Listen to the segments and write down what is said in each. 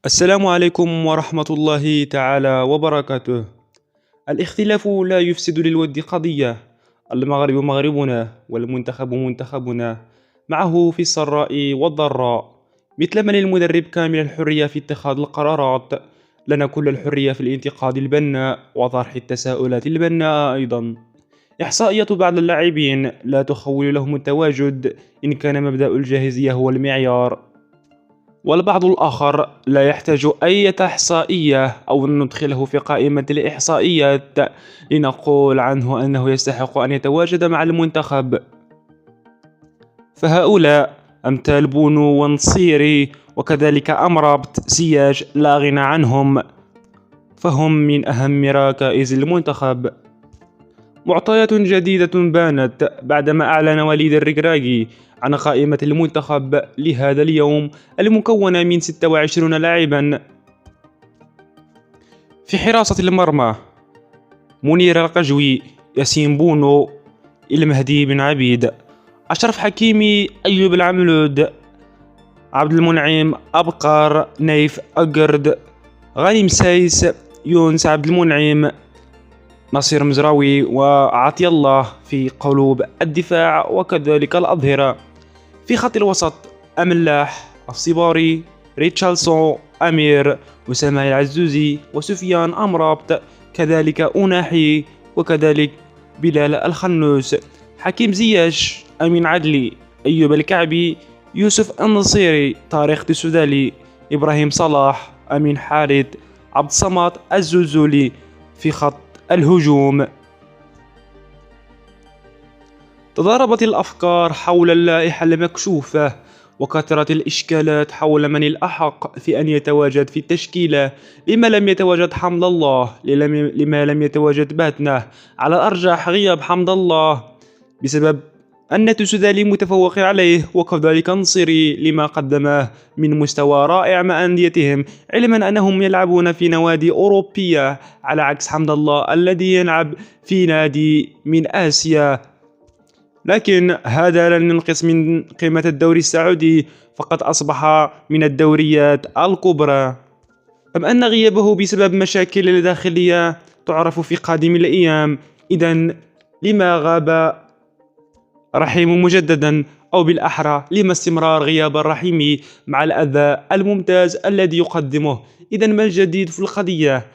السلام عليكم ورحمة الله تعالى وبركاته. الاختلاف لا يفسد للود قضية. المغرب مغربنا والمنتخب منتخبنا، معه في السراء والضراء. مثل من المدرب كامل الحرية في اتخاذ القرارات، لنا كل الحرية في الانتقاد البناء وطرح التساؤلات البناءة أيضا. إحصائية بعض اللاعبين لا تخول لهم التواجد إن كان مبدأ الجاهزية هو المعيار، والبعض الآخر لا يحتاج أي إحصائية أو أن ندخله في قائمة الإحصائيات لنقول عنه أنه يستحق أن يتواجد مع المنتخب. فهؤلاء أمثال بونو ونصيري وكذلك أمرابط زياش لا غنى عنهم، فهم من أهم ركائز المنتخب. معطيات جديدة بانت بعدما أعلن وليد الركراكي عن قائمة المنتخب لهذا اليوم المكونة من 26 لاعبا. في حراسة المرمى: منير القجوي، ياسين بونو، المهدي بن عبيد، أشرف حكيمي، أيوب العملود، عبد المنعم أبقر، نايف أقرد، غانم سايس، يونس عبد المنعم، نصير مزراوي وعطي الله في قلوب الدفاع وكذلك الأظهرة. في خط الوسط: أملاح، الصباري، ريتشارلسون، أمير، أسامة العزوزي، وسفيان أمرابط، كذلك أوناحي، وكذلك بلال الخنوس، حكيم زياش، أمين عدلي، أيوب الكعبي، يوسف النصيري، طارق السودالي، إبراهيم صلاح، أمين حارث، عبد الصمد الزوزولي. في خط الهجوم: تضاربت الأفكار حول اللائحة المكشوفة، وكثرت الإشكالات حول من الأحق في أن يتواجد في التشكيلة. لما لم يتواجد حمد الله؟ لما لم يتواجد باتنه؟ على الأرجح غياب حمد الله بسبب أن تسودالي متفوق عليه، وكذلك نصيري لما قدمه من مستوى رائع مع أنديتهم، علما أنهم يلعبون في نوادي أوروبية على عكس حمد الله الذي يلعب في نادي من آسيا. لكن هذا لن ينقص من قيمة الدوري السعودي، فقد أصبح من الدوريات الكبرى. أم أن غيابه بسبب مشاكل داخلية تعرف في قادم الأيام؟ إذن لما غاب رحيم مجددا؟ أو بالأحرى لما استمرار غياب الرحيم مع الأداء الممتاز الذي يقدمه؟ إذن ما الجديد في القضية؟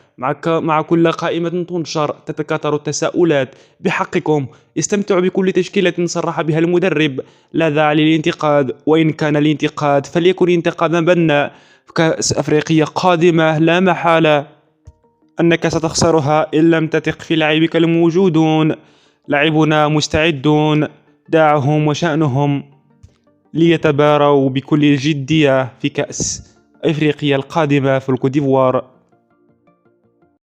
مع كل قائمة تنشر تتكاثر التساؤلات بحقكم. استمتعوا بكل تشكيلة صرح بها المدرب، لا داعي للانتقاد، وإن كان الانتقاد فليكن انتقادا بناء. كأس أفريقيا قادمة لا محالة أنك ستخسرها إن لم تثق في لاعبك الموجودون. لاعبنا مستعدون، دعهم وشأنهم ليتباروا بكل جدية في كأس أفريقيا القادمة في الكوت ديفوار.